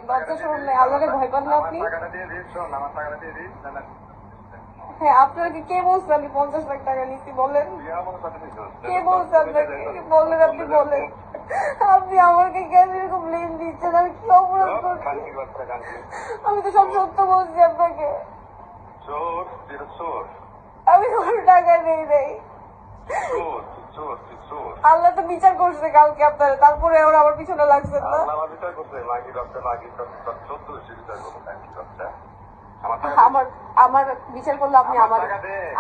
লজ্জা শরম নেই, আল্লাহকে ভয় পান না আপনি? হ্যাঁ, আপনাকে কে বলছে আমি 50 লাখ টাকা নিচ্ছি বলেন? কে বলছে আপনাকে? বলেন, আপনি বলেন। আপনি আমাকে কেন এরকম লেন দিচ্ছেন? আমি কি অপরাধ করছি? আমি তো সব সত্য বলছি আপনাকে। আমি কোনো টাকা নেই নাই। আল্লাহ তো বিচার করছে কালকে আপনারা, তারপরে ওরা আমার পিছনে লাগছে না। আমার বিচার করলে আপনি আমার,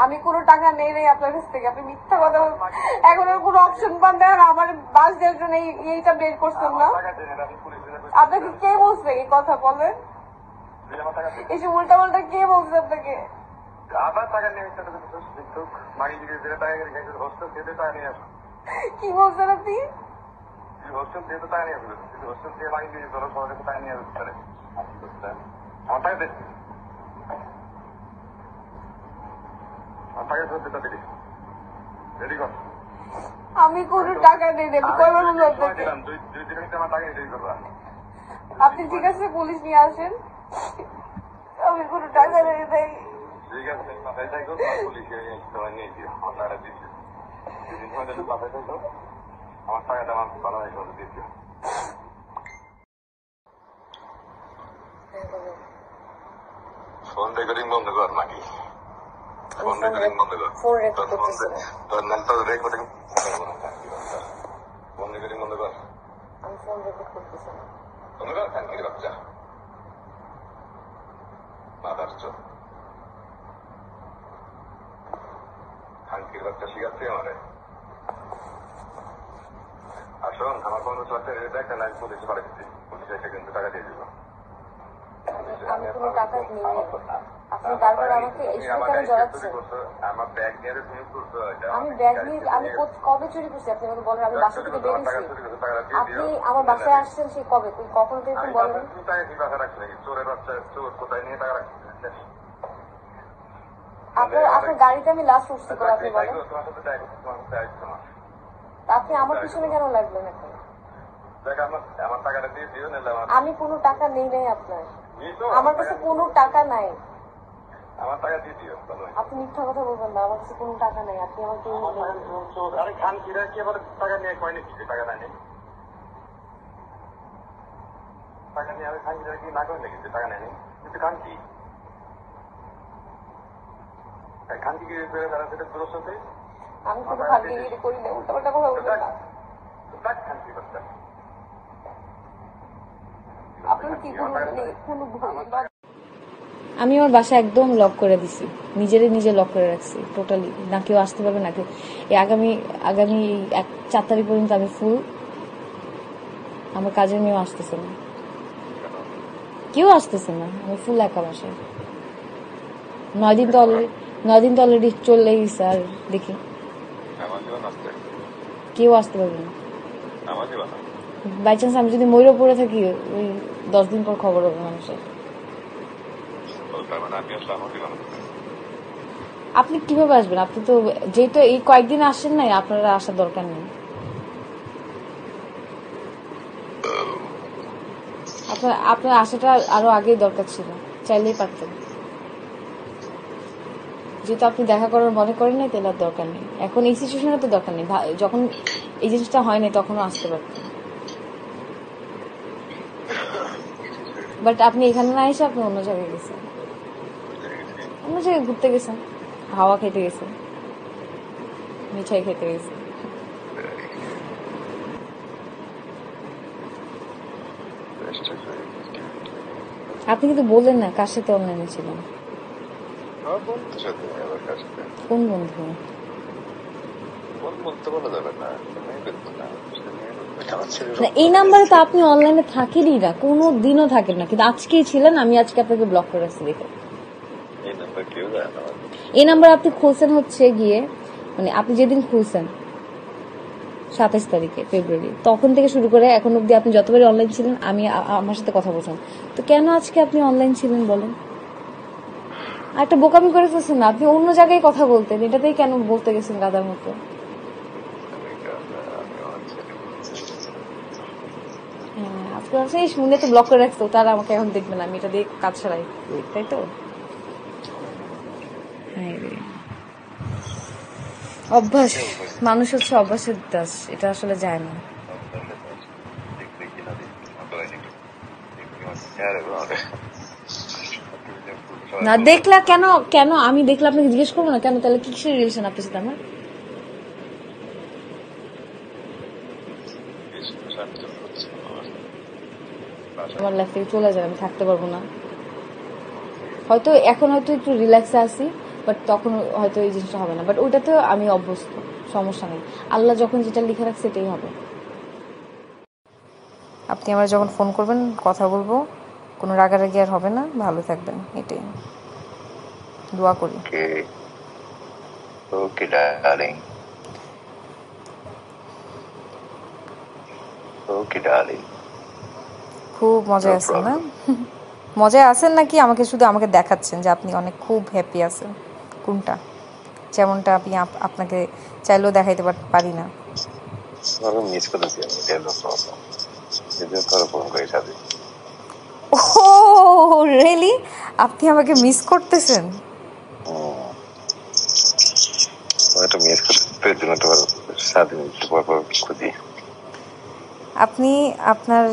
আমি কোনো টাকা নেই নেই আপনার কাছ থেকে, আপনি মিথ্যা কথা বলছেন। এখন আর কোনো অপশন পান না, আমার বাস দেওয়ার জন্য এইটা বের করছেন না। আপনাকে কে বলছে এই কথা বলেন? এসব উল্টা পাল্টা কে বলছে আপনাকে? কি বলছেন আপনি? আমি কোনো টাকা নেই দেবো, কয়বার বলবো আপনাকে? আপনি ঠিক আছে পুলিশ নিয়ে আসেন, আমি কোনো টাকা নেই দেই। ঠিক আছে, মাথায় থাকো, পুলিশে নিয়ে দিও, আমার টাকাটা দিয়ে দিও। দুদিন হয়তো মাথায় থাকো, আমার টাকাটা আমার ভালো হয়ে দিয়ে দিও। ফোন রেকর্ডিং বন্ধ কর নাকি? ফোন রেকর্ডিং বন্ধ কর। ফোন রেকর্ডিং ফোন রেকর্ডিং বন্ধ কর। আমি ফোন রেকর্ড করতেছি না। বন্ধ কর, খানকির বাচ্চা, মাদার চোখ, খানকির বাচ্চা শিখাচ্ছে আমারে। আসুন, আমার 50 লাখ টাকা দেখেন, আমি পুলিশে পাঠাচ্ছি, পুলিশে এসে কিন্তু টাকা দিয়ে দিব। আমি কোনো টাকা নিই, আপনি বারবার আমাকে এই সরকারে জড়াচ্ছেন। আমার ব্যাগ নিয়ে তুমি করছো? আমি ব্যাগ নিয়ে আমি কবে চুরি করছি আপনি আমাকে বলেন? আমি বাসা থেকে বেরিয়েছি, আপনি আমার বাসায় আসছেন সেই কবে? কখন থেকে বলেন? চোরের বাচ্চা, চোর কোথায় নিয়ে টাকা রাখছেন? আপনার গাড়িতে আমি লাস্ট উঠছি করে আপনি বলেন? আপনি আমার পিছনে কেন লাগলেন এখন? আমি কোনো টাকা নেই নাই আপনার, আমার কাছে কোনো টাকা নাই। আমার টাকা দিয়ে দিও। আপনি মিথ্যা কথা বলবেন না, আমার কাছে কোনো টাকা নাই। আপনি আমাকে টাকা নিয়ে কয় নাকি টাকা নেয়নি? টাকা নিয়ে আমি খানকিরা কি না করে নাকি টাকা নেয়নি? কিন্তু খানকি খানকি তারা সেটা দূরস্থ। আমি কোনো খানকি করি না, উল্টা পাল্টা কথা বলবেন না। খানকি করতে আপনার কি কোনো আমি আমার বাসা একদম লক করে দিছি, নিজে লক করে রাখছি টোটালি, না কেউ আসতে পারবে না কেউ। আগামী 4 তারিখ পর্যন্ত আমি ফুল, আমার কাজের মেয়েও আসতেছে না, কেউ আসতেছে না, আমি ফুল একা বাসায়। 9 দিন তো অলরেডি চলে গেছে, আর দেখি কেউ আসতে পারবে না। বাই চান্স আমি যদি ময়ূর পড়ে থাকি, ওই 10 দিন পর খবর হবে মানুষের। আপনি কিভাবে আসবেন? আপনি তো যেহেতু এই কয়েকদিন আসেন নাই, আপনারা আসার দরকার নেই। আপনার আসাটা আরো আগেই দরকার ছিল, চাইলেই পারতেন। যেহেতু আপনি দেখা করার মনে করেন নাই, তাহলে আর দরকার নেই। এখন এই সিচুয়েশনে তো দরকার নেই, যখন এই জিনিসটা হয় নাই তখনও আসতে পারতেন। বাট আপনি এখানে না এসে আপনি অন্য জায়গায় গেছেন, অন্য জায়গায় ঘুরতে গেছেন, হাওয়া খেতে গেছেন, মিঠাই খেতে গেছেন। আপনি কিন্তু বললেন না কার সাথে অনলাইনে ছিলেন। কোন বন্ধু? এই নাম্বারে তো আপনি অনলাইনে থাকেনই না, কোনো দিনও থাকেন না, কিন্তু আজকেই ছিলেন। আমি আজকে আপনাকে ব্লক করে রাখছি দেখে। এই নাম্বার আপনি খুলছেন হচ্ছে গিয়ে, মানে আপনি যেদিন খুলছেন 27 তারিখে ফেব্রুয়ারি, তখন থেকে শুরু করে এখন অব্দি আপনি যতবারই অনলাইন ছিলেন আমি আমার সাথে কথা বলছেন। তো কেন আজকে আপনি অনলাইন ছিলেন বলেন? আর একটা বোকামি করে ফেলছেন না, আপনি অন্য জায়গায় কথা বলতেন, এটাতেই কেন বলতে গেছেন গাদার মতো? হ্যাঁ, করে আসছে, এই শুনে তো ব্লক করে রাখতো, তারা আমাকে এখন দেখবে না, আমি এটা দিয়ে কাজ ছাড়াই, তাই তো। অভ্যাস, মানুষ হচ্ছে অভ্যাসের দাস, এটা আসলে যায় না। না দেখলা কেন, কেন আমি দেখলে আপনাকে জিজ্ঞেস করবো না কেন? তাহলে কিসের রিলেশন আপনার সাথে আমার? আমার লাইফ থেকে চলে যাবে, আমি থাকতে পারবো না। হয়তো এখন হয়তো একটু রিল্যাক্সে আছি, বাট তখন হয়তো এই জিনিসটা হবে না, বাট ওইটাতেও আমি অভ্যস্ত, সমস্যা নেই। আল্লাহ যখন যেটা লিখে রাখছে এটাই হবে। আপনি আমার যখন ফোন করবেন কথা বলবো, কোনো রাগারাগি আর হবে না, ভালো থাকবেন, এটাই দোয়া করি। ওকে ডার্লিং, ওকে ডার্লিং। খুব মজায় আছেন না? মজায় আছেন নাকি আমাকে শুধু আমাকে দেখাচ্ছেন যে আপনি অনেক খুব হ্যাপি আছেন? কোনটা? যেমনটা আমি আপনাকে চাইলেও দেখাইতে পারি না। আমি মিস করেছি, আমি এটা হলো প্রবলেম। এজন্য তোর ফোন করে সাথে। ও রিয়েলি? আপনি আমাকে মিস করতেছেন? এটা মিস করতে জন্য তোমার সাথে পর পর খুঁজি। আপনি আপনার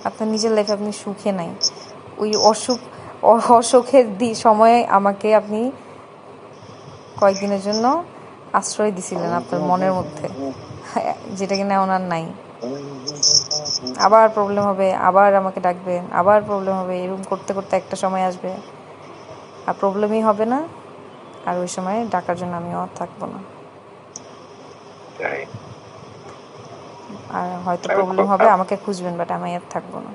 আপনার নিজের লাইফে আপনি সুখে নাই, ওই অসুখের সময়ে আমাকে আপনি কয়েকদিনের জন্য আশ্রয় দিছিলেন আপনার মনের মধ্যে, যেটা কিনা ওনার নাই। আবার প্রবলেম হবে, আবার আমাকে ডাকবেন, আবার প্রবলেম হবে, এরকম করতে করতে একটা সময় আসবে আর প্রবলেমই হবে না, আর ওই সময় ডাকার জন্য আমিও থাকবো না। আর হয়তো প্রবলেম হবে, আমাকে খুঁজবেন, বাট আমি আর থাকবো না।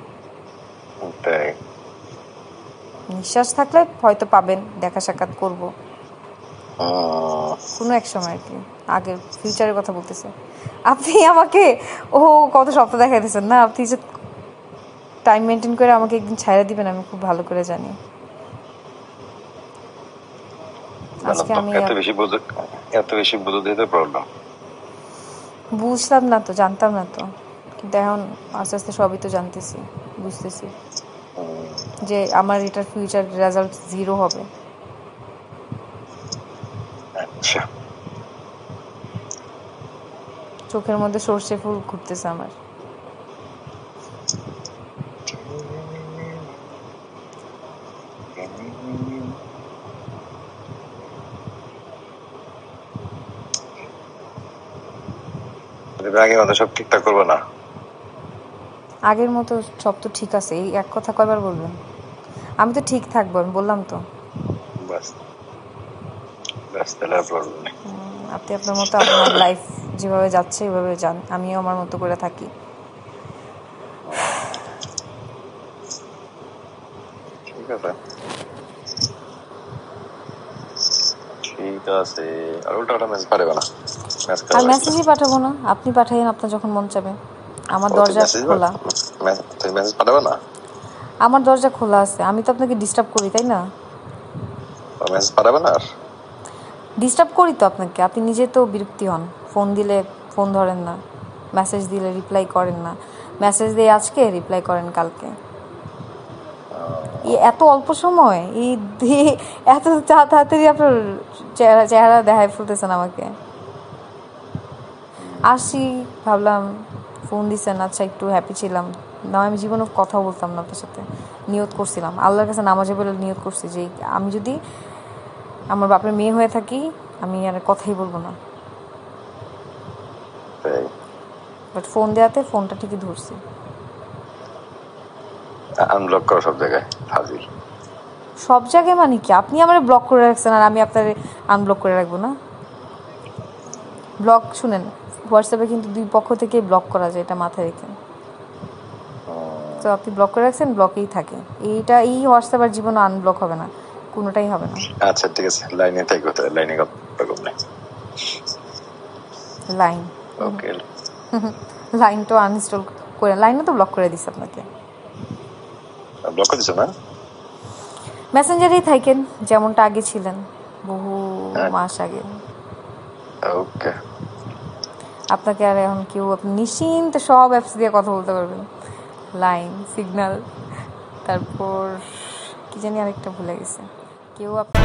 নিঃশ্বাস থাকলে হয়তো পাবেন, দেখা সাক্ষাৎ করবো কোনো এক সময় আর কি, আগের ফিউচারের কথা বলতেছে। আপনি আমাকে কত স্বপ্ন দেখাই দিয়েছেন না, আপনি যে টাইম মেনটেন করে আমাকে একদিন ছাইড়া দিবেন আমি খুব ভালো করে জানি। আজকে আমি এত বেশি বুঝে দিতে প্রবলেম। বুঝলাম না তো, জানতাম না তো, কিন্তু এখন আস্তে আস্তে সবই তো জানতেছি, বুঝতেছি যে আমার এটার ফিউচার রেজাল্ট 0 হবে। আচ্ছা, চোখের মধ্যে সর্ষে ফুল ঘুরতেছে আমার। আগের মতো সব ঠিকঠাক করবো না? আগের মতো সব তো ঠিক আছে, এই এক কথা কয়বার বলবেন? আমি তো ঠিক থাকবো, আমি বললাম তো। আপনি আপনার মতো আপনার লাইফ যেভাবে যাচ্ছে এভাবে যান, আমিও আমার মতো করে থাকি। ঠিক আছে, ঠিক আছে। আর উল্টা মেসেজ পাঠাবে না? আর মেসেজই পাঠাবো না, আপনি পাঠাইন আপনার যখন মন চাবে। আমার দরজা খোলা। মেসেজ পাঠাবে না? আমার দরজা খোলা আছে, আমি তো আপনাকে ডিস্টার্ব করি, তাই না? মেসেজ পাঠাবে না? আর ডিস্টার্ব করি তো আপনাকে, আপনি নিজে তো বিরক্তি হন। ফোন দিলে ফোন ধরেন না, মেসেজ দিলে রিপ্লাই করেন না, মেসেজ দিয়ে আজকে রিপ্লাই করেন কালকে। এত অল্প সময় এত তাড়াতাড়ি আপনার চেহারা দেখায় ফেলতেছেন আমাকে। আসি, ভাবলাম ফোন দিছেন, আচ্ছা একটু হ্যাপি ছিলাম না, আমি জীবনে কথা বলতাম না আপনার সাথে। নিয়ত করছিলাম আল্লাহর কাছে নামাজে বলে নিয়ত করছি যে আমি যদি আমার বাপের মেয়ে হয়ে থাকি আমি আর কথাই বলবো না। বাট ফোন দেওয়াতে ফোনটা ঠিকই ধরছি। আনব্লক করো সব জায়গায়, ফাজিল। সব জায়গায় মানে কি? আপনি আমার ব্লক করে রাখছেন আর আমি আপনার আনব্লক করে রাখবো না? ব্লক শুনেন, হোয়াটসঅ্যাপে কিন্তু 2 পক্ষ থেকে ব্লক করা যায়, এটা মাথায় রেখেন। তো আপনি ব্লক করে রাখছেন, ব্লকেই থাকে। এই হোয়াটসঅ্যাপ আর জীবনে আনব্লক হবে না, কোনোটাই হবে না। আচ্ছা ঠিক আছে, লাইনে থাকো, লাইনে কথা বলবো না। লাইন ওকে, লাইন তো আনইনস্টল করে, লাইনও তো ব্লক করে দিছে আপনাকে। ব্লক করে দিছো না? মেসেঞ্জারেই থাকেন যেমনটা আগে ছিলেন, বহু মাস আগে। ওকে, আপনাকে আর এখন কেউ আপনি নিশ্চিন্তে সব অ্যাপস দিয়ে কথা বলতে পারবেন, লাইন, সিগন্যাল, তারপর কি জানি আরেকটা ভুলে গেছে, কেউ আপনি